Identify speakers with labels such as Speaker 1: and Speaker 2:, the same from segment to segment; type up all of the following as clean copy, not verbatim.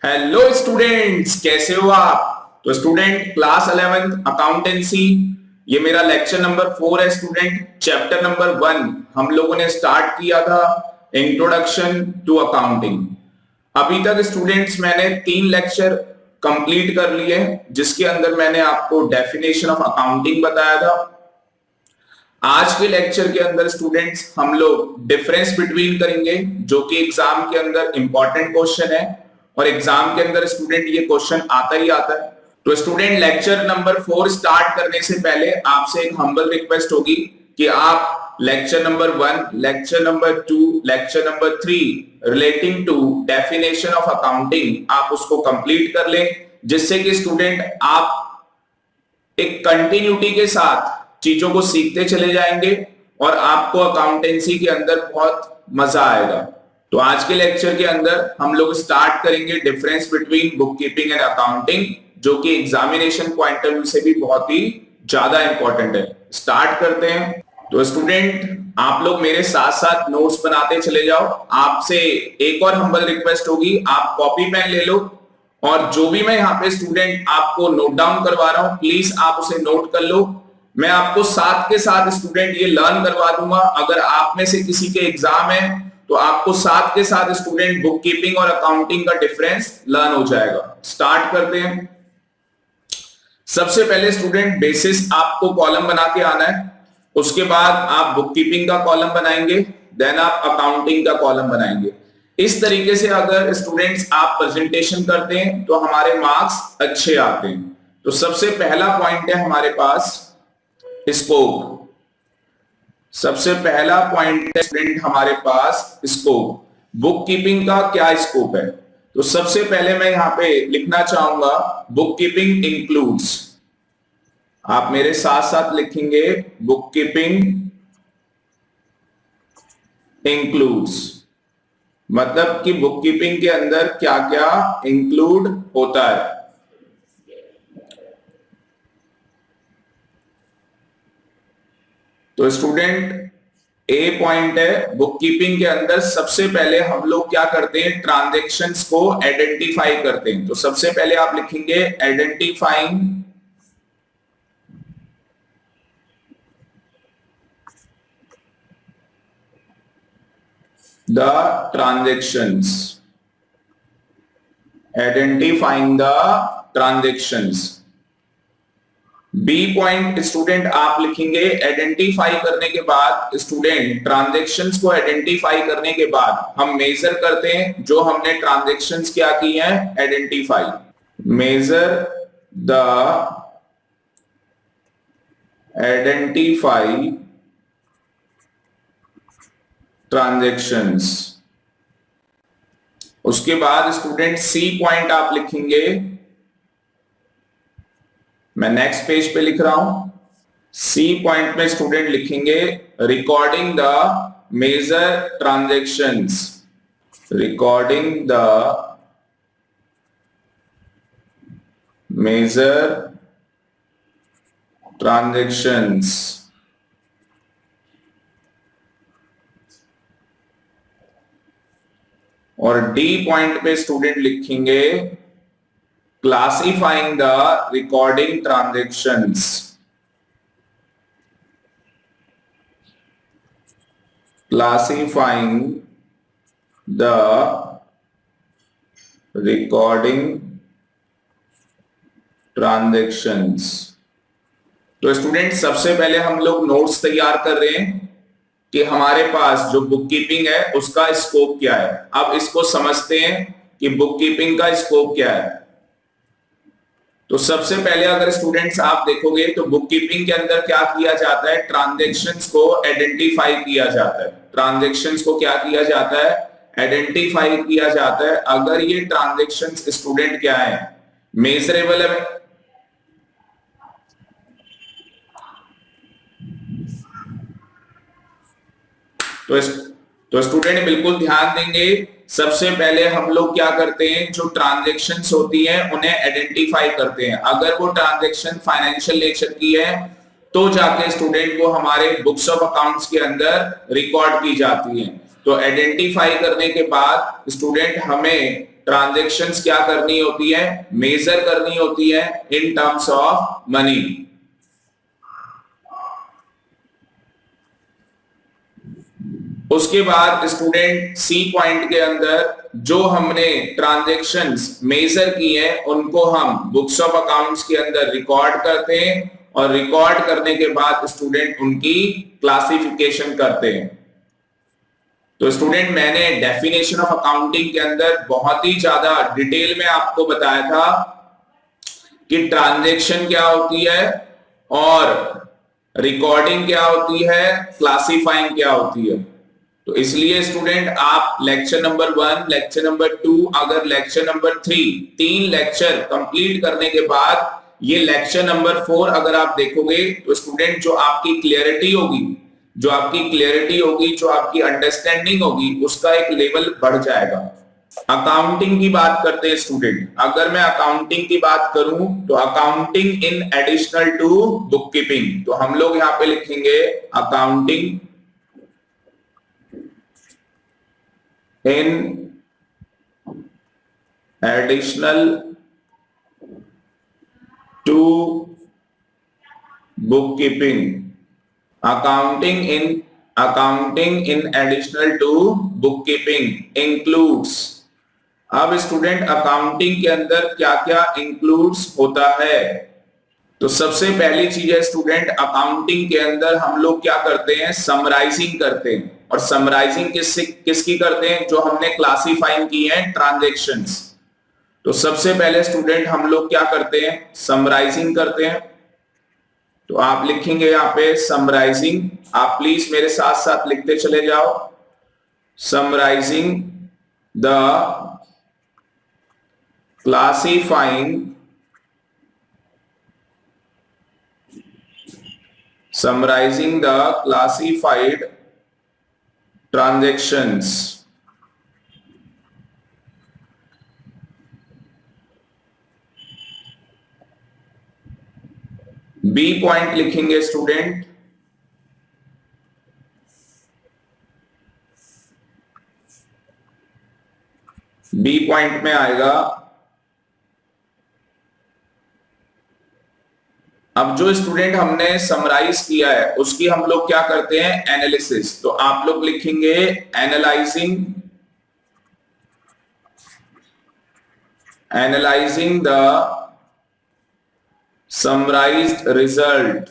Speaker 1: Hello students, कैसे हो आप। तो स्टूडेंट क्लास 11 अकाउंटेंसी, ये मेरा लेक्चर नंबर 4 है। स्टूडेंट चैप्टर नंबर 1 हम लोगों ने स्टार्ट किया था, इंट्रोडक्शन टू अकाउंटिंग। अभी तक स्टूडेंट्स मैंने 3 लेक्चर कंप्लीट कर लिए, जिसके अंदर मैंने आपको डेफिनेशन ऑफ अकाउंटिंग बताया था। आज के लेक्चर के अंदर स्टूडेंट्स हम लोग डिफरेंस बिटवीन करेंगे, जो कि एग्जाम के अंदर इंपॉर्टेंट क्वेश्चन है और एग्जाम के अंदर स्टूडेंट ये क्वेश्चन आता ही आता है। तो स्टूडेंट लेक्चर नंबर 4 स्टार्ट करने से पहले आपसे एक हम्बल रिक्वेस्ट होगी कि आप lecture number 1, lecture number 2, lecture number 3 relating to definition of accounting आप उसको कंप्लीट कर लें, जिससे कि स्टूडेंट आप एक कंटिन्यूटी के साथ चीजों को सीखते चले जाएंगे और आपको अकाउंटेंसी के अंदर बहुत मजा आएगा। तो आज के लेक्चर के अंदर हम लोग स्टार्ट करेंगे difference between book keeping and accounting, जो कि एग्जामिनेशन पॉइंट ऑफ व्यू से भी बहुत ही ज्यादा इंपॉर्टेंट है। स्टार्ट करते हैं। तो स्टूडेंट आप लोग मेरे साथ साथ नोट्स बनाते चले जाओ। आपसे एक और हम्बल रिक्वेस्ट होगी, आप कॉपी पेन ले लो और जो भी मैं यहाँ पे स्टूडेंट आपको नोट डाउन करवा रहा हूं, प्लीज आप उसे नोट कर लो। मैं आपको साथ के साथ स्टूडेंट ये लर्न करवा दूंगा। अगर आप में से किसी के एग्जाम है तो आपको साथ के साथ स्टूडेंट बुक कीपिंग और अकाउंटिंग का डिफरेंस लर्न हो जाएगा। स्टार्ट करते हैं। सबसे पहले स्टूडेंट बेसिस आपको कॉलम बना के आना है, उसके बाद आप बुक कीपिंग का कॉलम बनाएंगे, देन आप अकाउंटिंग का कॉलम बनाएंगे। इस तरीके से अगर स्टूडेंट्स आप प्रेजेंटेशन करते हैं तो हमारे मार्क्स अच्छे आते हैं। तो सबसे पहला पॉइंट है हमारे पास स्कोप। सबसे पहला पॉइंट है स्टूडेंट हमारे पास स्कोप। बुक कीपिंग का क्या स्कोप है। तो सबसे पहले मैं यहां पे लिखना चाहूंगा बुक कीपिंग इंक्लूड्स। आप मेरे साथ साथ लिखेंगे बुक कीपिंग इंक्लूड्स, मतलब कि बुक कीपिंग के अंदर क्या क्या इंक्लूड होता है। तो स्टूडेंट ए पॉइंट है, बुक कीपिंग के अंदर सबसे पहले हम लोग क्या करते हैं, ट्रांजैक्शंस को आइडेंटिफाई करते हैं। तो सबसे पहले आप लिखेंगे identifying the transactions, identifying the transactions. B point student आप लिखेंगे आइडेंटिफाई करने के बाद, स्टूडेंट ट्रांजैक्शंस को आइडेंटिफाई करने के बाद हम मेजर करते हैं जो हमने ट्रांजैक्शंस क्या की हैं, identify. Measure the identify transactions. उसके बाद स्टूडेंट सी पॉइंट आप लिखेंगे, मैं नेक्स्ट पेज पे लिख रहा हूं। सी पॉइंट में स्टूडेंट लिखेंगे recording the major transactions, recording the major transactions. और डी पॉइंट पे स्टूडेंट लिखेंगे classifying the recording transactions, classifying the recording transactions. तो स्टूडेंट सबसे पहले हम लोग नोट्स तैयार कर रहे हैं कि हमारे पास जो बुक कीपिंग है उसका स्कोप क्या है। अब इसको समझते हैं कि बुक कीपिंग का स्कोप क्या है। तो सबसे पहले अगर स्टूडेंट्स आप देखोगे तो बुक कीपिंग के अंदर क्या किया जाता है, ट्रांजैक्शंस को आइडेंटिफाई किया जाता है। ट्रांजैक्शंस को क्या किया जाता है, आइडेंटिफाई किया जाता है। अगर ये ट्रांजैक्शंस स्टूडेंट क्या है, मेजरेबल है, तो स्टूडेंट बिल्कुल ध्यान देंगे। सबसे पहले हम लोग क्या करते हैं, जो ट्रांजैक्शंस होती हैं उन्हें आइडेंटिफाई करते हैं। अगर वो ट्रांजैक्शन फाइनेंशियल नेचर की है तो जाके स्टूडेंट को हमारे बुक्स ऑफ अकाउंट्स के अंदर रिकॉर्ड की जाती है। तो आइडेंटिफाई करने के बाद स्टूडेंट हमें ट्रांजैक्शंस क्या करनी होती है, मेजर करनी होती है इन टर्म्स ऑफ मनी। उसके बाद स्टूडेंट सी पॉइंट के अंदर जो हमने ट्रांजैक्शंस मेजर की हैं उनको हम बुक्स ऑफ अकाउंट्स के अंदर रिकॉर्ड करते हैं और रिकॉर्ड करने के बाद स्टूडेंट उनकी क्लासिफिकेशन करते हैं। तो स्टूडेंट मैंने डेफिनेशन ऑफ अकाउंटिंग के अंदर बहुत ही ज्यादा डिटेल में आपको बताया था कि ट्रांजैक्शन क्या होती है और रिकॉर्डिंग क्या होती है, क्लासिफाइंग क्या होती है। तो इसलिए स्टूडेंट आप लेक्चर नंबर 1, लेक्चर नंबर 2, अगर लेक्चर नंबर 3, 3 लेक्चर कंप्लीट करने के बाद ये लेक्चर नंबर 4 अगर आप देखोगे तो स्टूडेंट जो आपकी क्लियरिटी होगी, जो आपकी अंडरस्टैंडिंग होगी, उसका एक लेवल बढ़ जाएगा। अकाउंटिंग की बात करते हैं स्टूडेंट। अगर मैं अकाउंटिंग की बात करूं तो accounting in additional to book keeping, तो हम लोग यहां पे लिखेंगे accounting in additional to bookkeeping, accounting in additional to bookkeeping includes। अब स्टूडेंट अकाउंटिंग के अंदर क्या क्या इंक्लूड्स होता है, तो सबसे पहली चीज है स्टूडेंट अकाउंटिंग के अंदर हम लोग क्या करते हैं, समराइजिंग करते हैं। और समराइजिंग किसकी करते हैं, जो हमने क्लासिफाइंग की है ट्रांजैक्शंस। तो सबसे पहले स्टूडेंट हम लोग क्या करते हैं, समराइजिंग करते हैं। तो आप लिखेंगे यहाँ पे समराइजिंग, आप प्लीज मेरे साथ साथ लिखते चले जाओ। Summarising the classifying summarizing the classified transactions। B point लिखेंगे स्टूडेंट, बी पॉइंट में आएगा अब जो स्टूडेंट हमने समराइज किया है उसकी हम लोग क्या करते हैं, एनालिसिस। तो आप लोग लिखेंगे एनालाइजिंग द समराइज्ड रिजल्ट।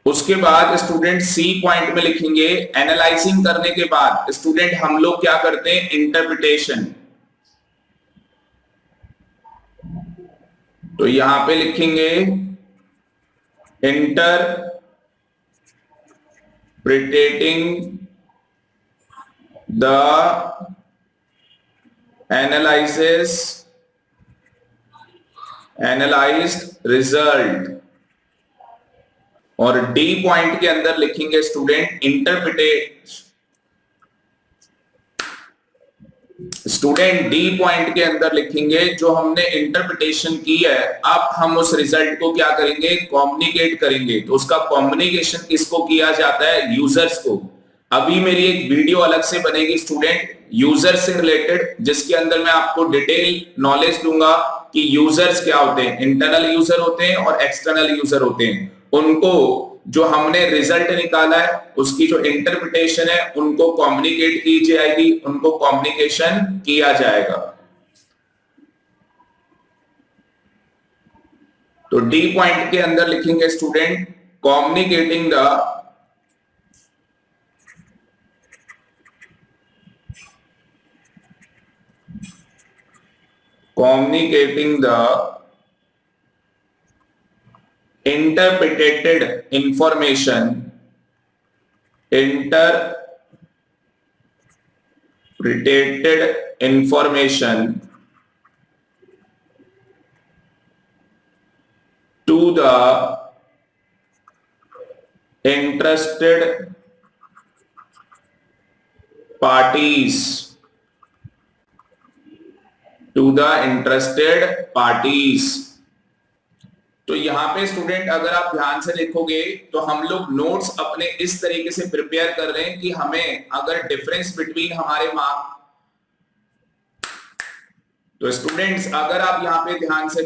Speaker 1: उसके बाद स्टूडेंट सी पॉइंट में लिखेंगे एनालाइजिंग करने के बाद स्टूडेंट हम लोग क्या करते हैं, इंटरप्रिटेशन। तो यहां पे लिखेंगे इंटरप्रिटेटिंग द एनालाइज्ड रिजल्ट। और डी पॉइंट के अंदर लिखेंगे स्टूडेंट डी पॉइंट के अंदर लिखेंगे जो हमने इंटरप्रिटेशन की है, अब हम उस रिजल्ट को क्या करेंगे, कम्युनिकेट करेंगे। तो उसका कम्युनिकेशन किसको किया जाता है, यूजर्स को। अभी मेरी एक वीडियो अलग से बनेगी स्टूडेंट यूजर से रिलेटेड, जिसके अंदर मैं आपको डिटेल नॉलेज दूंगा कि यूजर्स क्या होते हैं, इंटरनल यूजर होते हैं और एक्सटर्नल यूजर होते हैं। उनको जो हमने रिजल्ट निकाला है उसकी जो इंटरप्रिटेशन है उनको कम्युनिकेट की जाएगी, उनको कम्युनिकेशन किया जाएगा। तो डी पॉइंट के अंदर लिखेंगे student communicating the interpreted information to the interested parties, तो यहां पे स्टूडेंट अगर आप ध्यान से देखोगे तो हम लोग नोट्स अपने इस तरीके से प्रिपेयर कर रहे हैं कि हमें अगर डिफरेंस बिटवीन हमारे तो स्टूडेंट्स अगर आप यहां पे ध्यान से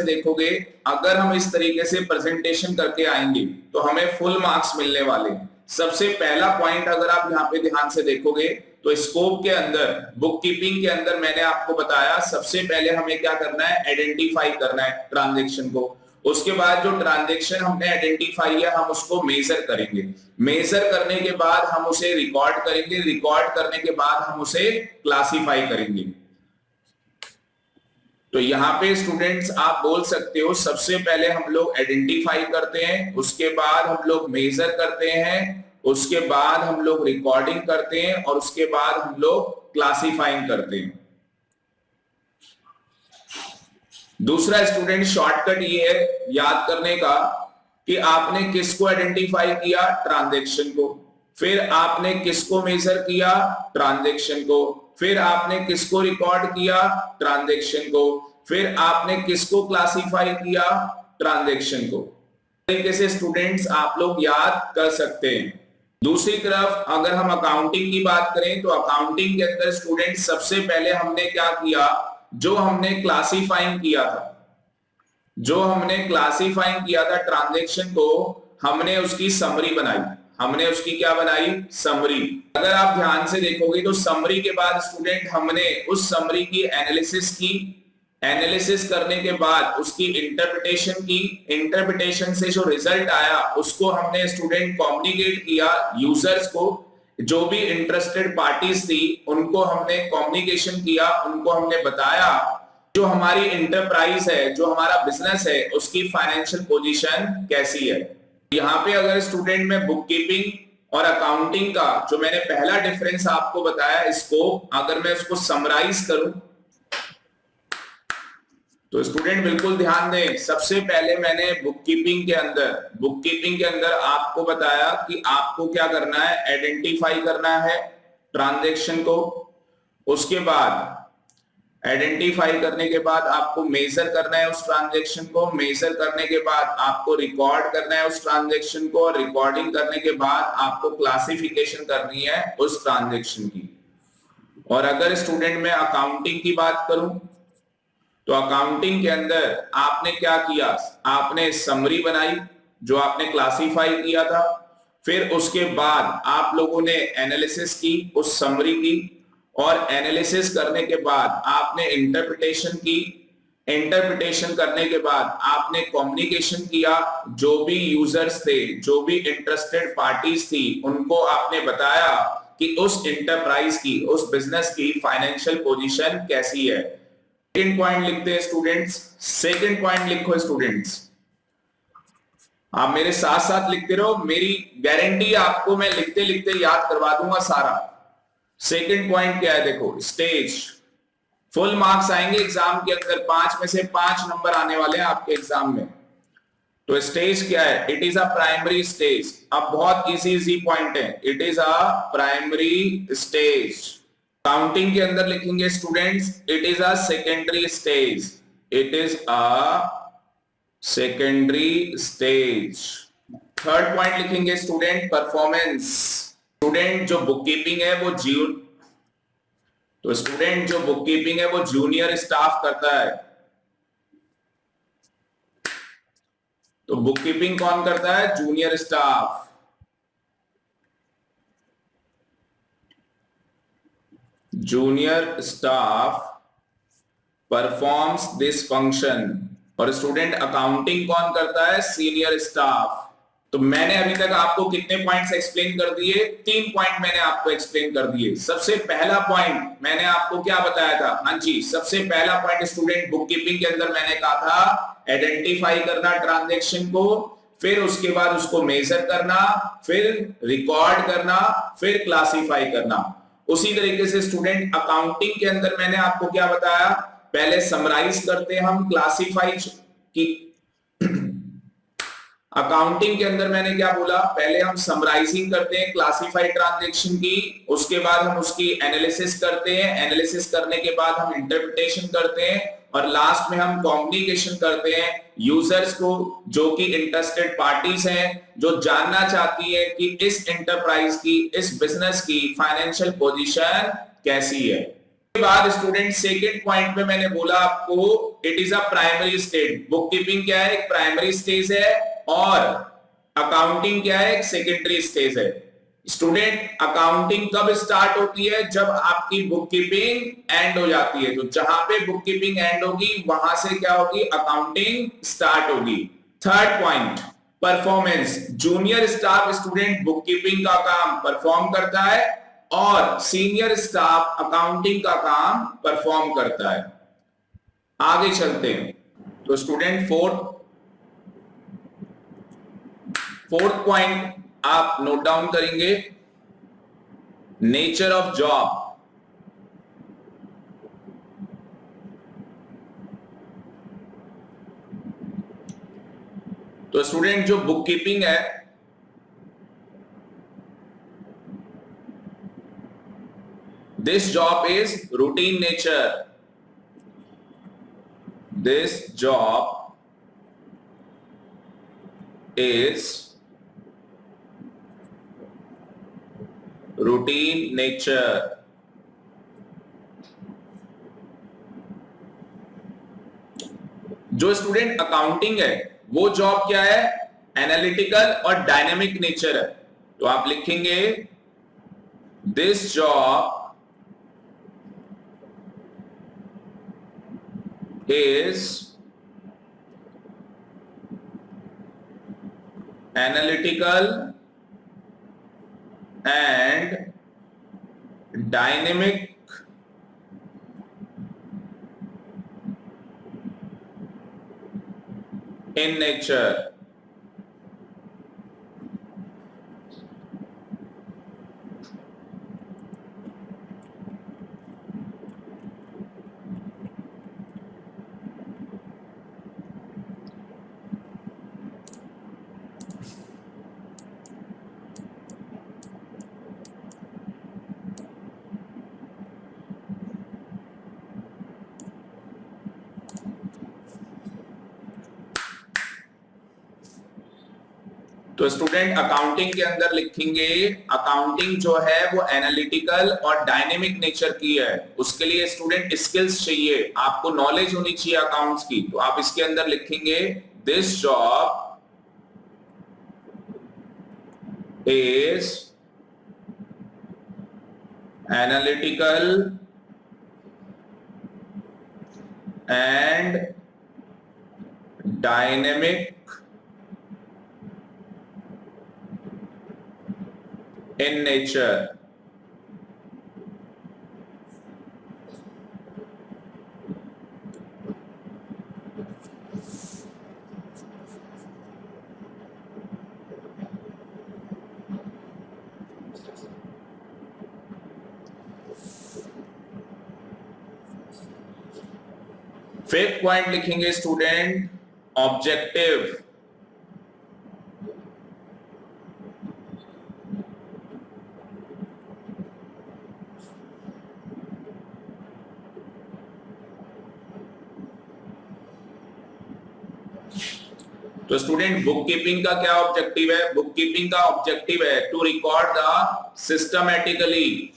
Speaker 1: देखोगे अगर हम इस तरीके से प्रेजेंटेशन करके आएंगे तो हमें फुल मार्क्स मिलने वाले हैं। सबसे पहला पॉइंट अगर आप यहाँ पे ध्यान से देखोगे तो स्कोप के अंदर, बुक कीपिंग के अंदर मैंने आपको बताया सबसे पहले हमें क्या करना है, आइडेंटिफाई करना है ट्रांजैक्शन को। उसके बाद जो ट्रांजैक्शन हमने आइडेंटिफाई है हम उसको मेजर करेंगे, मेजर करने के बाद हम उसे रिकॉर्ड करेंगे, रिकॉर्ड करने के बाद हम उसे क्लासिफाई करेंगे। तो यहाँ पे स्टूडेंट्स आप बोल सकते हो सबसे पहले हम लोग आइडेंटिफाई करते हैं, उसके बाद हम लोग मेजर करते हैं, उसके बाद हम लोग रिकॉर्डिंग करते हैं और उसके बाद हम लोग क्लासिफाइंग करते हैं। दूसरा स्टूडेंट शॉर्टकट ये है याद करने का कि आपने किसको आइडेंटिफाई किया, ट्रांजैक्शन को, फिर आपने किसको मेजर किया, ट्रांजैक्शन को, फिर आपने किसको रिकॉर्ड किया, ट्रांजैक्शन को, फिर आपने किसको क्लासिफाई किया, ट्रांजैक्शन को। तरीके से स्टूडेंट्स आप लोग याद कर सकते हैं। दूसरी तरफ अगर हम अकाउंटिंग की बात करें तो अकाउंटिंग के अंदर स्टूडेंट सबसे पहले हमने क्या किया, जो हमने क्लासिफाइंग किया था ट्रांजैक्शन को, हमने उसकी समरी बनाई, हमने उसकी क्या बनाई, समरी। अगर आप ध्यान से देखोगे तो समरी के बाद स्टूडेंट हमने उस समरी की एनालिसिस की, एनालिसिस करने के बाद उसकी इंटरप्रिटेशन की, इंटरप्रिटेशन से जो रिजल्ट आया उसको हमने स्टूडेंट कम्युनिकेट किया यूजर्स को, जो भी इंटरेस्टेड पार्टीज थी उनको हमने कम्युनिकेशन किया, उनको हमने बताया जो हमारी इंटरप्राइज है, जो हमारा बिजनेस है उसकी फाइनेंशियल पोजीशन कैसी है। यहाँ पे अगर स्टूडेंट में बुक कीपिंग और अकाउंटिंग का जो मैंने पहला डिफरेंस आपको बताया स्कोप, अगर मैं उसको समराइज करूं तो स्टूडेंट बिल्कुल ध्यान दें, सबसे पहले मैंने बुक कीपिंग के अंदर आपको बताया कि आपको क्या करना है, आइडेंटिफाई करना है ट्रांजैक्शन को, उसके बाद आइडेंटिफाई करने के बाद आपको मेजर करना है उस ट्रांजैक्शन को, मेजर करने के बाद आपको रिकॉर्ड करना है उस ट्रांजैक्शन को, और रिकॉर्डिंग करने के बाद आपको क्लासिफिकेशन करनी है उस ट्रांजैक्शन की। और अगर स्टूडेंट में अकाउंटिंग की बात करूं तो अकाउंटिंग के अंदर आपने क्या किया, आपने समरी बनाई जो आपने क्लासिफाई किया था, फिर उसके बाद आप लोगों ने एनालिसिस की उस समरी की, और एनालिसिस करने के बाद आपने इंटरप्रिटेशन की, इंटरप्रिटेशन करने के बाद आपने कम्युनिकेशन किया, जो भी यूजर्स थे, जो भी इंटरेस्टेड पार्टीज थी उनको आपने बताया कि उस इंटरप्राइज की, उस बिजनेस की फाइनेंशियल पोजीशन कैसी है। सेकंड पॉइंट लिखते हैं स्टूडेंट्स, सेकंड पॉइंट लिखो स्टूडेंट्स, आप मेरे साथ साथ लिखते रहो, मेरी गारंटी आपको मैं लिखते लिखते याद करवा दूंगा सारा। सेकंड पॉइंट क्या है, देखो स्टेज, फुल मार्क्स आएंगे एग्जाम के अंदर, 5 में से 5 नंबर आने वाले हैं आपके एग्जाम में। तो स्टेज क्या है, it is a primary stage. अब बहुत इजी पॉइंट है, it is a primary stage. Counting के अंदर लिखेंगे students, it is a secondary stage, it is a secondary stage. Third point लिखेंगे स्टूडेंट, परफॉर्मेंस। स्टूडेंट जो बुक कीपिंग है वो जूनियर स्टाफ करता है। तो बुक कीपिंग कौन करता है, junior staff. Junior staff performs this function. और स्टूडेंट अकाउंटिंग कौन करता है, सीनियर स्टाफ। तो मैंने अभी तक आपको कितने पॉइंट्स एक्सप्लेन कर दिए, 3 पॉइंट मैंने आपको एक्सप्लेन कर दिए। सबसे पहला पॉइंट मैंने आपको क्या बताया था, हाँ जी, सबसे पहला पॉइंट स्टूडेंट बुक कीपिंग के अंदर मैंने कहा था आइडेंटिफाई करना ट्रांजैक्शन को, फिर उसके बाद उसको मेजर करना, फिर रिकॉर्ड करना, फिर क्लासिफाई करना। उसी तरीके से स्टूडेंट अकाउंटिंग के अंदर मैंने आपको क्या बताया, पहले समराइज करते हैं हम क्लासिफाई की। अकाउंटिंग के अंदर मैंने क्या बोला, पहले हम समराइजिंग करते हैं क्लासिफाइड ट्रांजैक्शन की, उसके बाद हम उसकी एनालिसिस करते हैं, एनालिसिस करने के बाद हम इंटरप्रिटेशन करते हैं, और लास्ट में हम कम्युनिकेशन करते हैं यूजर्स को, जो कि इंटरेस्टेड पार्टीज हैं, जो जानना चाहती है कि इस एंटरप्राइज की, इस बिजनेस की फाइनेंशियल पोजीशन कैसी है। के बाद स्टूडेंट सेकेंड पॉइंट में मैंने बोला आपको it is a primary stage. Book keeping क्या है? एक प्राइमरी स्टेज है और अकाउंटिंग क्या है? एक सेकेंडरी स्टेज है। स्टूडेंट अकाउंटिंग कब स्टार्ट होती है? जब आपकी बुक कीपिंग एंड हो जाती है। तो जहां पे बुक कीपिंग एंड होगी वहां से क्या होगी? अकाउंटिंग स्टार्ट होगी। Third point, performance. Junior staff student book keeping का काम परफॉर्म करता है और सीनियर स्टाफ अकाउंटिंग का काम परफॉर्म करता है। आगे चलते हैं। तो स्टूडेंट फोर्थ पॉइंट आप नोट डाउन करेंगे, नेचर ऑफ जॉब। तो स्टूडेंट जो बुक कीपिंग है, this job is routine nature. This job is routine nature। जो स्टूडेंट अकाउंटिंग है वो जॉब क्या है? एनालिटिकल और डायनेमिक नेचर है। तो आप लिखेंगे this job is analytical and dynamic in nature। तो स्टूडेंट अकाउंटिंग के अंदर लिखेंगे अकाउंटिंग जो है वो एनालिटिकल और डायनेमिक नेचर की है। उसके लिए स्टूडेंट स्किल्स चाहिए, आपको नॉलेज होनी चाहिए अकाउंट्स की। तो आप इसके अंदर लिखेंगे this job is analytical and dynamic in nature। Fifth point लिखेंगे स्टूडेंट ऑब्जेक्टिव। तो स्टूडेंट बुक कीपिंग का क्या ऑब्जेक्टिव है? बुक कीपिंग का ऑब्जेक्टिव है टू रिकॉर्ड द सिस्टमैटिकली।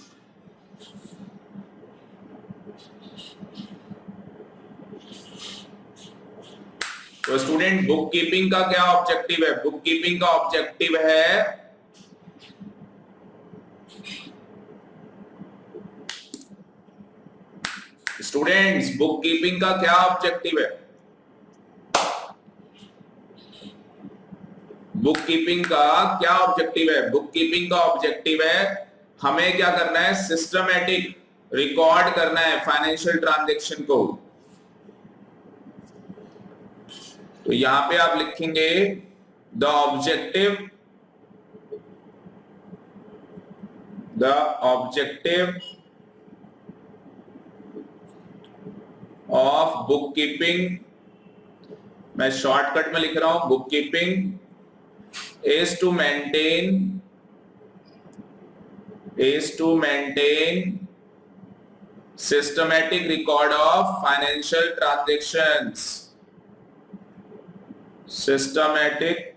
Speaker 1: तो स्टूडेंट बुक कीपिंग का क्या ऑब्जेक्टिव है? बुक कीपिंग का ऑब्जेक्टिव है स्टूडेंट्स बुक कीपिंग का क्या ऑब्जेक्टिव है? बुक कीपिंग का क्या ऑब्जेक्टिव है? बुक कीपिंग का ऑब्जेक्टिव है हमें क्या करना है? सिस्टमैटिक रिकॉर्ड करना है फाइनेंशियल ट्रांजैक्शन को। तो यहां पे आप लिखेंगे the objective of book keeping, मैं शॉर्टकट में लिख रहा हूं, book keeping is to maintain systematic record of financial transactions, systematic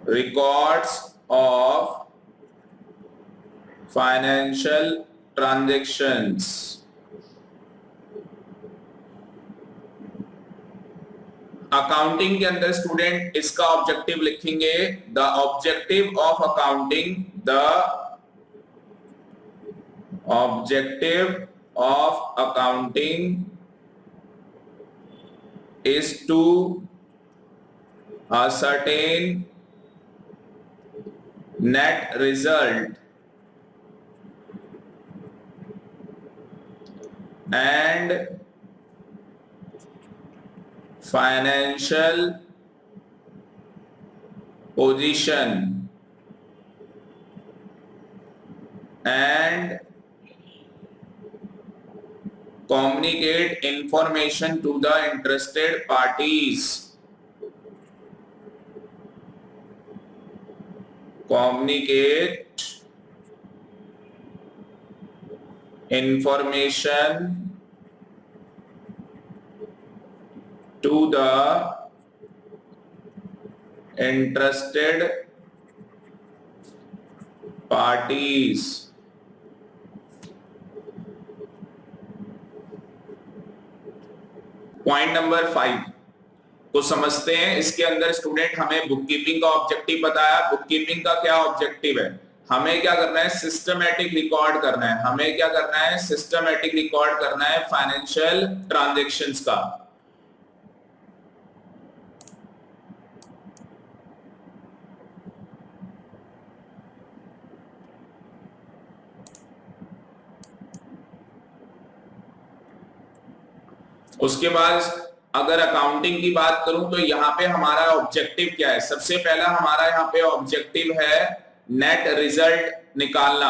Speaker 1: records of financial transactions. Accounting के अंदर स्टूडेंट इसका ऑब्जेक्टिव लिखेंगे, the objective of accounting, the objective of accounting is to ascertain net result and financial position and communicate information to the interested parties. Communicate information to the interested parties. Point number 5 को समझते हैं। इसके अंदर student हमें book keeping का objective बताया। Book keeping का क्या ऑब्जेक्टिव है? हमें क्या करना है? सिस्टमैटिक रिकॉर्ड करना है। हमें क्या करना है? सिस्टमैटिक रिकॉर्ड करना है फाइनेंशियल ट्रांजैक्शंस का। उसके बाद अगर अकाउंटिंग की बात करूं तो यहाँ पे हमारा ऑब्जेक्टिव क्या है? सबसे पहला हमारा यहाँ पे ऑब्जेक्टिव है नेट रिजल्ट निकालना।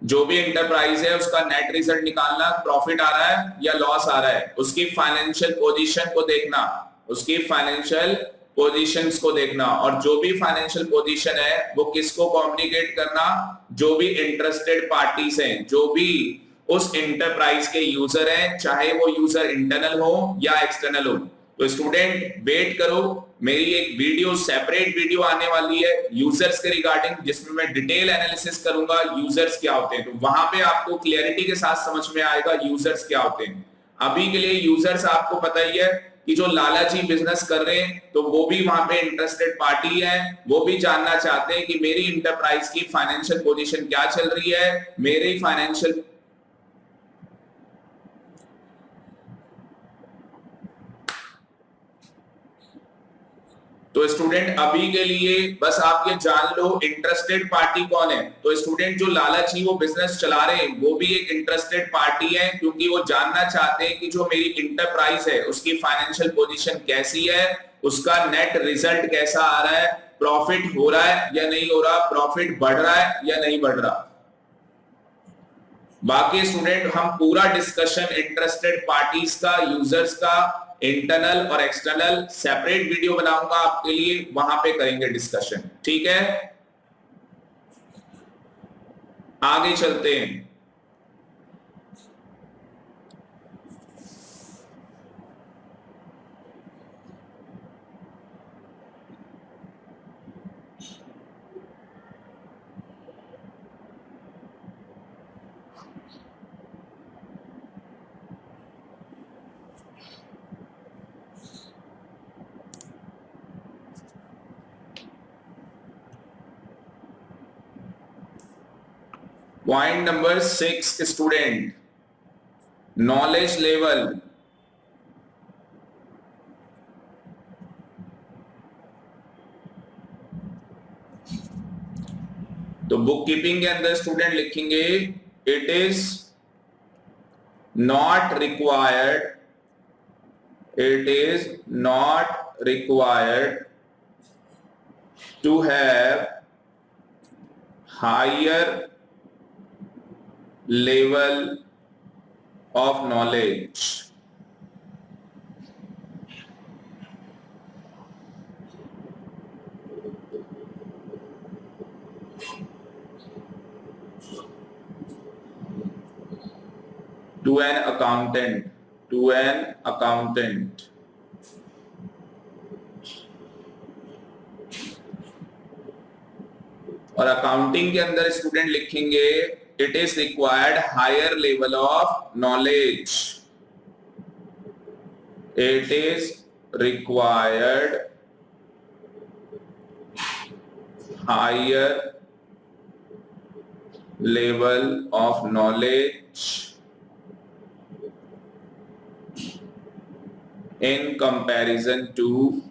Speaker 1: जो भी एंटरप्राइज है उसका नेट रिजल्ट निकालना, प्रॉफिट आ रहा है या लॉस आ रहा है, उसकी फाइनेंशियल पोजीशन को देखना, उसकी फाइनेंशियल पोजीशंस को देखना, और जो भी फाइनेंशियल पोजीशन है वो किसको कम्युनिकेट करना? जो भी इंटरेस्टेड पार्टीज हैं, जो भी उस एंटरप्राइज के यूजर हैं, चाहे वो यूजर इंटरनल हो या एक्सटर्नल हो। तो स्टूडेंट वेट करो, मेरी एक वीडियो, सेपरेट वीडियो आने वाली है यूजर्स के रिगार्डिंग, जिसमें मैं डिटेल एनालिसिस करूंगा यूजर्स क्या होते हैं। तो वहां पे आपको क्लैरिटी के साथ समझ में आएगा यूजर्स क्या होते हैं। अभी के लिए यूजर्स आपको पता ही है कि जो लाला जी बिजनेस कर रहे हैं तो वो भी वहां पे इंटरेस्टेड पार्टी है, वो भी जानना चाहते हैं कि मेरी इंटरप्राइज की फाइनेंशियल पोजीशन क्या चल रही है, मेरी फाइनेंशियल। तो स्टूडेंट अभी के लिए बस आप ये जान लो इंटरेस्टेड पार्टी कौन है। तो स्टूडेंट जो लाला जी वो बिजनेस चला रहे हैं वो भी एक इंटरेस्टेड पार्टी है, क्योंकि वो जानना चाहते हैं कि जो मेरी इंटरप्राइज है उसकी फाइनेंशियल पोजीशन कैसी है, उसका नेट रिजल्ट कैसा आ रहा है, प्रॉफिट हो रहा है या नहीं हो रहा, प्रॉफिट बढ़ रहा है या नहीं बढ़ रहा। बाकी स्टूडेंट हम पूरा डिस्कशन इंटरेस्टेड पार्टीज का, यूजर्स का, इंटरनल और एक्सटर्नल सेपरेट वीडियो बनाऊंगा आपके लिए, वहां पे करेंगे डिस्कशन। ठीक है, आगे चलते हैं। Point number 6 student, knowledge level. तो बुक कीपिंग के अंदर स्टूडेंट लिखेंगे it is not required, it is not required to have higher level of knowledge. To an accountant, to an accountant. और अकाउंटिंग के अंदर स्टूडेंट लिखेंगे it is required higher level of knowledge, it is required higher level of knowledge in comparison to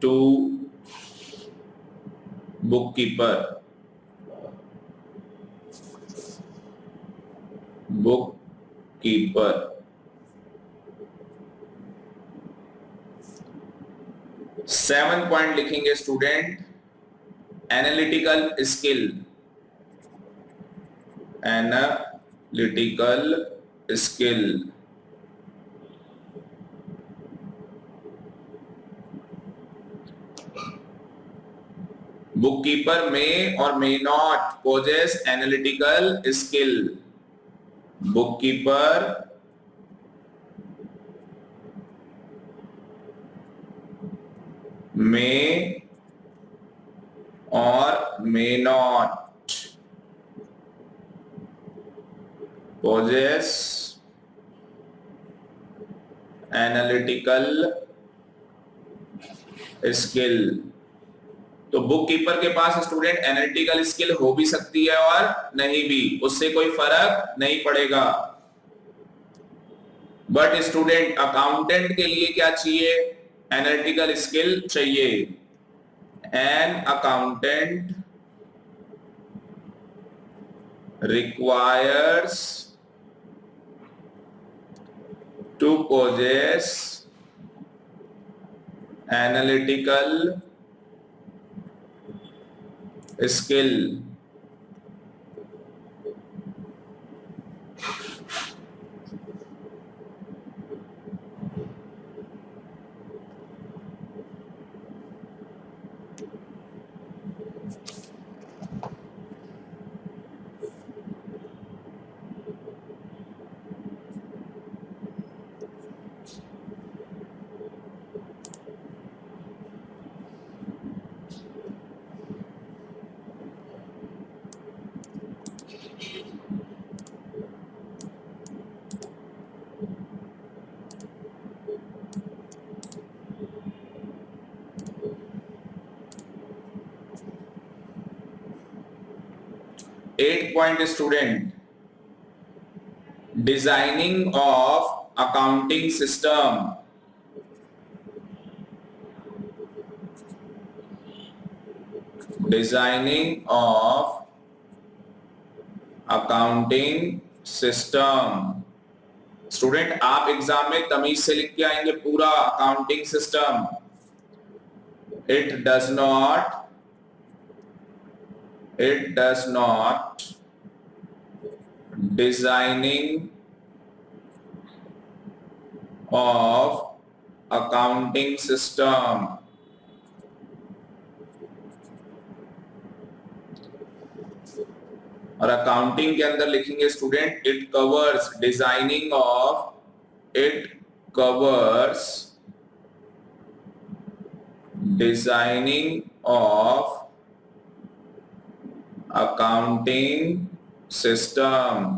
Speaker 1: to bookkeeper, bookkeeper। 7 point लिखेंगे student, analytical skill, analytical skill. bookkeeper may or may not possess analytical skill, bookkeeper may or may not possess analytical skill। तो book keeper के पास student analytical skill हो भी सकती है और नहीं भी, उससे कोई फर्क नहीं पड़ेगा। बट स्टूडेंट अकाउंटेंट के लिए क्या चाहिए? एनालिटिकल स्किल चाहिए। An accountant requires to possess analytical skill। Eight point student, designing of accounting system, designing of accounting system. Student आप एग्जाम में तमीज से लिख के आएंगे पूरा accounting system. It does not designing of accounting system. और अकाउंटिंग के अंदर लिखेंगे student it covers designing of accounting system.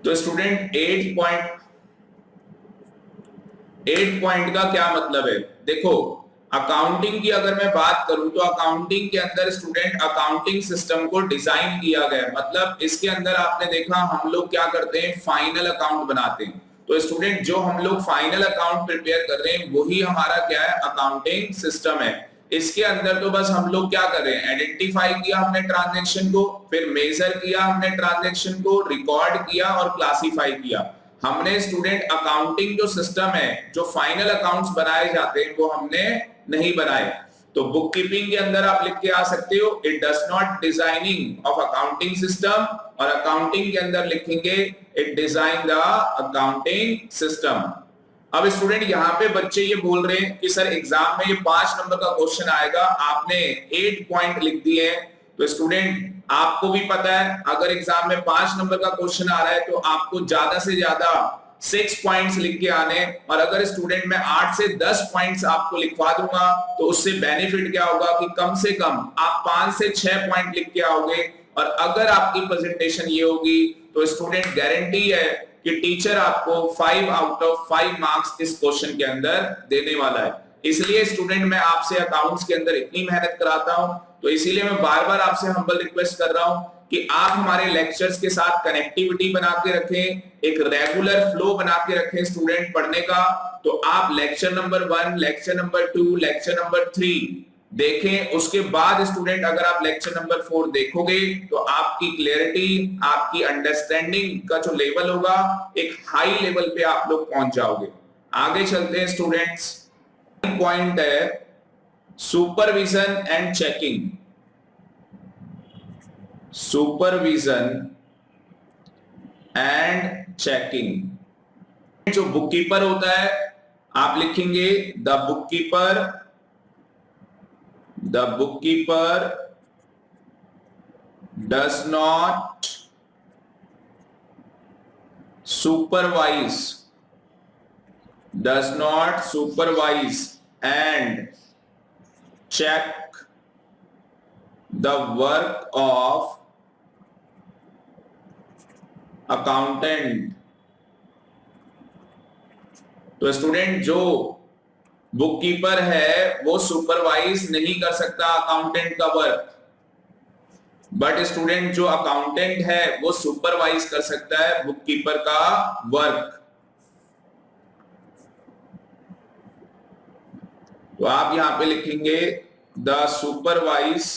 Speaker 1: तो स्टूडेंट 8 पॉइंट का क्या मतलब है? देखो अकाउंटिंग की अगर मैं बात करूं तो अकाउंटिंग के अंदर स्टूडेंट अकाउंटिंग सिस्टम को डिजाइन किया गया है। मतलब इसके अंदर आपने देखा हम लोग क्या करते हैं, फाइनल अकाउंट बनाते हैं। तो स्टूडेंट जो हम लोग फाइनल अकाउंट प्रिपेयर कर रहे हैं वही हमारा क्या है, अकाउंटिंग सिस्टम है। इसके अंदर तो बस हम लोग क्या कर रहे हैं, आइडेंटिफाई किया हमने ट्रांजैक्शन को, फिर मेजर किया हमने ट्रांजैक्शन को, रिकॉर्ड किया और क्लासिफाई किया। हमने स्टूडेंट अकाउंटिंग जो सिस्टम है, जो फाइनल अकाउंट्स बनाए जाते हैं, वो हमने नहीं बनाए। तो बुक कीपिंग के अंदर आप लिख के आ सकते हो, it does not designing of accounting system, और अकाउंटिंग के अंदर लिखेंगे it design the accounting system. अब स्टूडेंट यहाँ पे बच्चे ये बोल रहे हैं कि सर एग्जाम में ये 5 नंबर का क्वेश्चन आएगा, आपने 8 पॉइंट लिख दिए हैं। तो स्टूडेंट आपको भी पता है अगर एग्जाम में 5 नंबर का क्वेश्चन आ रहा है तो आपको ज्यादा से ज्यादा 6 पॉइंट्स लिख के आने, और अगर स्टूडेंट मैं 8 से 10 पॉइंट्स आपको लिखवा दूंगा तो उससे बेनिफिट क्या होगा कि कम से कम आप 5 से 6 पॉइंट लिख के आओगे। और अगर आपकी प्रेजेंटेशन ये होगी तो स्टूडेंट गारंटी है कि टीचर आपको 5 आउट ऑफ 5 मार्क्स इस क्वेश्चन के अंदर देने वाला है। इसलिए स्टूडेंट मैं आपसे अकाउंट्स के अंदर इतनी मेहनत कराता हूं, तो इसीलिए मैं बार बार आपसे हम्बल रिक्वेस्ट कर रहा हूं कि आप हमारे लेक्चर्स के साथ कनेक्टिविटी बना के रखें, एक रेगुलर फ्लो बना के रखें स्टूडेंट पढ़ने का। तो आप lecture number 1, lecture number 2, lecture number 3 देखें, उसके बाद स्टूडेंट अगर आप लेक्चर नंबर 4 देखोगे तो आपकी क्लैरिटी, आपकी अंडरस्टैंडिंग का जो लेवल होगा एक हाई लेवल पे आप लोग पहुंच जाओगे। आगे चलते हैं स्टूडेंट्स। पॉइंट है supervision and checking. Supervision and checking. जो बुक कीपर होता है आप लिखेंगे the bookkeeper does not supervise and check the work of accountant। तो स्टूडेंट जो बुक कीपर है वो सुपरवाइज नहीं कर सकता अकाउंटेंट का वर्क, बट स्टूडेंट जो अकाउंटेंट है वो सुपरवाइज कर सकता है बुक कीपर का वर्क। तो आप यहां पे लिखेंगे द सुपरवाइज,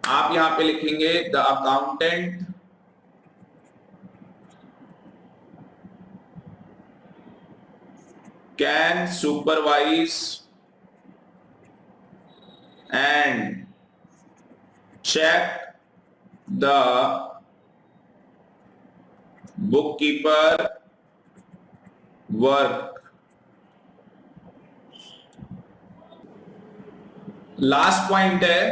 Speaker 1: आप यहां पे लिखेंगे the accountant can supervise and check the bookkeeper work। Last point है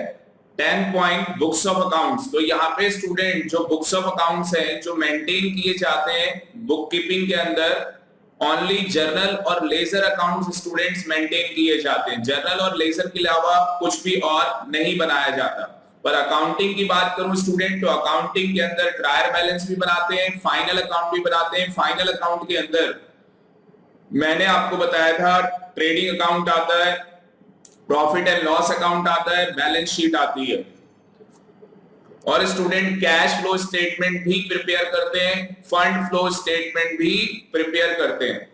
Speaker 1: 10 पॉइंट बुक्स ऑफ अकाउंट्स। तो यहाँ पे स्टूडेंट जो बुक्स ऑफ अकाउंट्स हैं जो मेंटेन किए जाते हैं बुक कीपिंग के अंदर, ओनली जर्नल और लेजर अकाउंट्स स्टूडेंट्स मेंटेन किए जाते हैं। जर्नल और लेजर के अलावा कुछ भी और नहीं बनाया जाता। पर अकाउंटिंग की बात करूं स्टूडेंट तो अकाउंटिंग के अंदर ट्रायल बैलेंस भी बनाते हैं, फाइनल अकाउंट भी बनाते हैं। फाइनल अकाउंट के अंदर मैंने आपको बताया था ट्रेडिंग अकाउंट आता है, प्रॉफिट एंड लॉस अकाउंट आता है, बैलेंस शीट आती है, और स्टूडेंट कैश फ्लो स्टेटमेंट भी प्रिपेयर करते हैं, फंड फ्लो स्टेटमेंट भी प्रिपेयर करते हैं।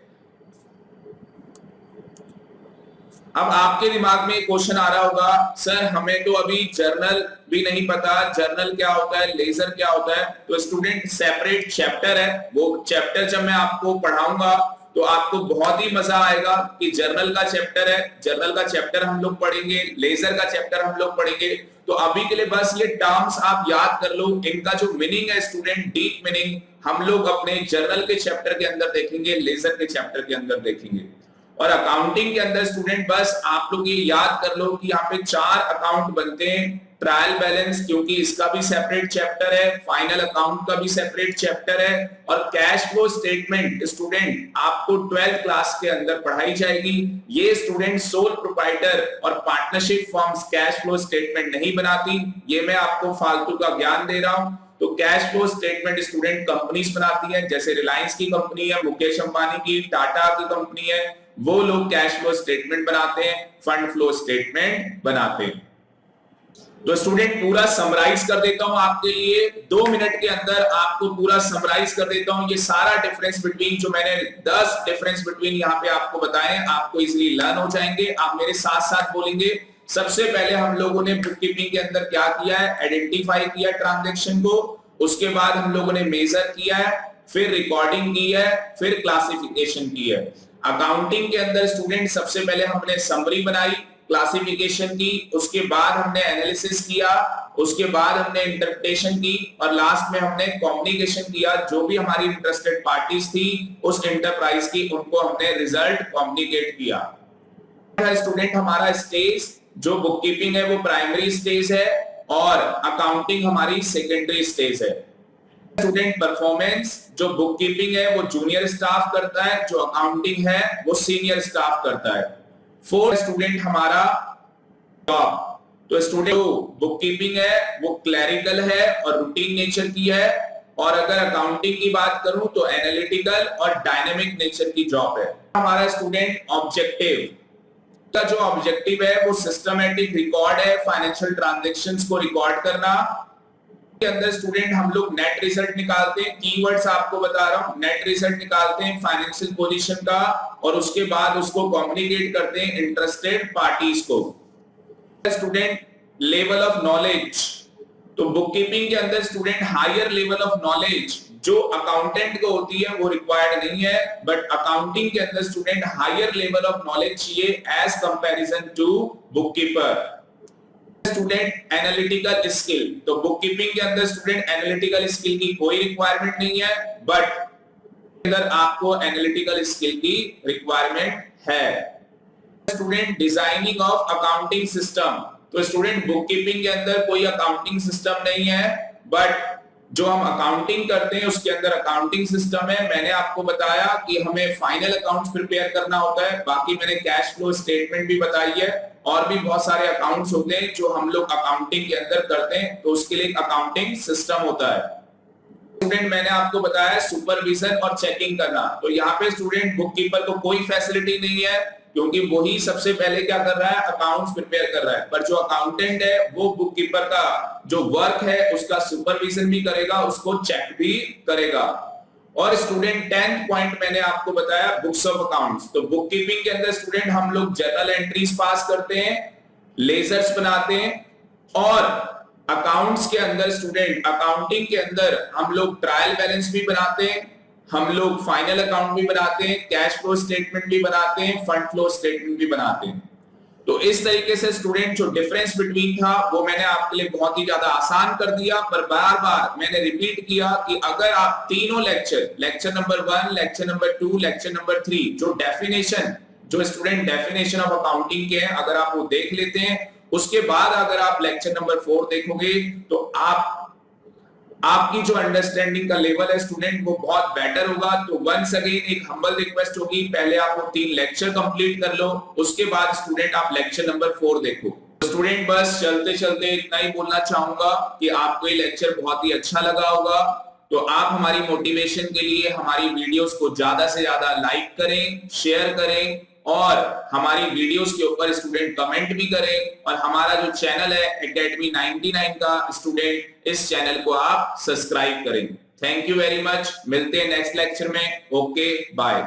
Speaker 1: अब आपके दिमाग में क्वेश्चन आ रहा होगा सर हमें तो अभी जर्नल भी नहीं पता, जर्नल क्या होता है, लेजर क्या होता है। तो स्टूडेंट सेपरेट चैप्टर है, वो चैप्टर जब मैं आपको पढ़ाऊंगा तो आपको बहुत ही मजा आएगा कि जर्नल का चैप्टर है, जर्नल का चैप्टर हम लोग पढ़ेंगे, लेजर का चैप्टर हम लोग पढ़ेंगे। तो अभी के लिए बस ये टर्म्स आप याद कर लो, इनका जो मीनिंग है स्टूडेंट डीप मीनिंग हम लोग अपने जर्नल के चैप्टर के अंदर देखेंगे, लेजर के चैप्टर के अंदर देखेंगे। और अकाउंटिंग के अंदर स्टूडेंट बस आप लोग ये याद कर लो कि यहाँ पे 4 अकाउंट बनते हैं। ट्रायल बैलेंस क्योंकि इसका भी सेपरेट चैप्टर है, फाइनल अकाउंट का भी सेपरेट चैप्टर है, और कैश फ्लो स्टेटमेंट स्टूडेंट आपको 12th क्लास के अंदर पढ़ाई जाएगी। ये स्टूडेंट सोल प्रोप्राइटर और partnership firms cash flow statement नहीं बनाती, ये मैं आपको फालतू का ज्ञान दे रहा हूं। तो cash flow statement student companies बनाती है, जैसे रिलायंस की कंपनी है, मुकेश अंबानी की, टाटा की कंपनी है, वो लोग कैश फ्लो स्टेटमेंट बनाते हैं, फंड फ्लो स्टेटमेंट बनाते हैं। तो स्टूडेंट पूरा समराइज कर देता हूं आपके लिए, 2 मिनट के अंदर आपको पूरा समराइज कर देता हूं। ये सारा डिफरेंस बिटवीन जो मैंने 10 डिफरेंस बिटवीन यहाँ पे आपको बताए, आपको इजीली लर्न हो जाएंगे। आप मेरे साथ साथ बोलेंगे। सबसे पहले हम लोगों ने बुक कीपिंग के अंदर क्या किया है, आइडेंटिफाई किया ट्रांजैक्शन को, उसके बाद हम लोगों ने मेजर किया है, फिर रिकॉर्डिंग की है, फिर क्लासिफिकेशन की है। अकाउंटिंग के अंदर स्टूडेंट सबसे पहले हमने समरी बनाई, क्लासिफिकेशन की, उसके बाद हमने एनालिसिस किया, उसके बाद हमने इंटरप्रिटेशन की और लास्ट में हमने कम्युनिकेशन किया। जो भी हमारी इंटरेस्टेड पार्टीज थी उस एंटरप्राइज की, उनको हमने रिजल्ट कम्युनिकेट किया। स्टूडेंट हमारा स्टेज जो बुक कीपिंग है वो प्राइमरी स्टेज है और अकाउंटिंग हमारी सेकेंडरी स्टेज है। स्टूडेंट परफॉर्मेंस जो बुक कीपिंग है वो जूनियर स्टाफ करता है, जो अकाउंटिंग है वो सीनियर स्टाफ करता है। फोर्थ स्टूडेंट हमारा जॉब, तो स्टूडेंट बुक कीपिंग है वो क्लरिकल है और रूटीन नेचर की है, और अगर अकाउंटिंग की बात करूं तो एनालिटिकल और डायनेमिक नेचर की जॉब है। हमारा स्टूडेंट ऑब्जेक्टिव का जो ऑब्जेक्टिव है वो सिस्टमैटिक रिकॉर्ड है, फाइनेंशियल ट्रांजैक्शंस को रिकॉर्ड करना। के अंदर स्टूडेंट हम लोग नेट रिजल्ट निकालते हैं, कीवर्ड्स आपको बता रहा हूं, नेट रिजल्ट निकालते हैं फाइनेंशियल पोजीशन का और उसके बाद उसको कम्युनिकेट करते हैं इंटरेस्टेड पार्टीज को। स्टूडेंट लेवल ऑफ नॉलेज, तो बुक कीपिंग के अंदर student higher level of knowledge जो अकाउंटेंट को होती है वो रिक्वायर्ड नहीं है, बट अकाउंटिंग के अंदर student higher level of knowledge चाहिए as comparison to book keeper. Student analytical skill, तो बुक कीपिंग के अंदर स्टूडेंट एनालिटिकल स्किल की कोई रिक्वायरमेंट नहीं है, बट अगर आपको एनालिटिकल स्किल की रिक्वायरमेंट है। Student designing of accounting system, तो स्टूडेंट बुक कीपिंग के अंदर कोई अकाउंटिंग सिस्टम नहीं है, बट जो हम अकाउंटिंग करते हैं उसके अंदर अकाउंटिंग सिस्टम है। मैंने आपको बताया कि हमें फाइनल अकाउंट्स प्रिपेयर करना होता है, बाकी मैंने कैश फ्लो स्टेटमेंट भी बताई है, और भी बहुत सारे अकाउंट्स होते हैं जो हम लोग अकाउंटिंग के अंदर करते हैं, तो उसके लिए अकाउंटिंग सिस्टम होता है। स्टूडेंट मैंने आपको बताया सुपरविजन और चेकिंग करना, तो यहाँ पे स्टूडेंट बुक कीपर को कोई फैसिलिटी नहीं है क्योंकि वही सबसे पहले क्या कर रहा है, अकाउंट्स प्रिपेयर कर रहा है, पर जो अकाउंटेंट है वो बुक कीपर का जो वर्क है उसका सुपरविजन भी करेगा, उसको चेक भी करेगा। और स्टूडेंट 10th पॉइंट मैंने आपको बताया बुक्स ऑफ अकाउंट्स, तो बुक कीपिंग के अंदर स्टूडेंट हम लोग जर्नल एंट्रीज पास करते हैं, लेजर्स बनाते हैं, और अकाउंट्स के अंदर स्टूडेंट अकाउंटिंग के अंदर हम लोग ट्रायल बैलेंस भी बनाते हैं, हम लोग फाइनल अकाउंट भी बनाते हैं, कैश फ्लो स्टेटमेंट भी बनाते हैं, फंड फ्लो स्टेटमेंट भी बनाते हैं। तो इस तरीके से स्टूडेंट जो डिफरेंस बिटवीन था वो मैंने आपके लिए बहुत ही ज्यादा आसान कर दिया, पर बार बार मैंने रिपीट किया कि अगर आप तीनों lecture number 1, lecture number 2, lecture number 3 जो डेफिनेशन जो स्टूडेंट डेफिनेशन ऑफ अकाउंटिंग के हैं अगर आप वो देख लेते हैं, उसके बाद अगर आप लेक्चर नंबर 4 देखोगे तो आपकी जो अंडरस्टैंडिंग का लेवल है स्टूडेंट वो बहुत बेटर होगा। तो वंस अगेन एक हम्बल रिक्वेस्ट होगी, पहले आप वो 3 लेक्चर कंप्लीट कर लो, उसके बाद स्टूडेंट आप लेक्चर नंबर 4 देखो। स्टूडेंट बस चलते चलते इतना ही बोलना चाहूंगा कि आपको ये लेक्चर बहुत ही अच्छा लगा होगा, तो आप हमारी मोटिवेशन के लिए हमारी वीडियोस को ज्यादा से ज्यादा लाइक करें, शेयर करें, और हमारी वीडियोस के ऊपर स्टूडेंट कमेंट भी करें, और हमारा जो चैनल है एकेडमी 99 का स्टूडेंट, इस चैनल को आप सब्सक्राइब करें। थैंक यू वेरी मच, मिलते हैं नेक्स्ट लेक्चर में। Okay bye.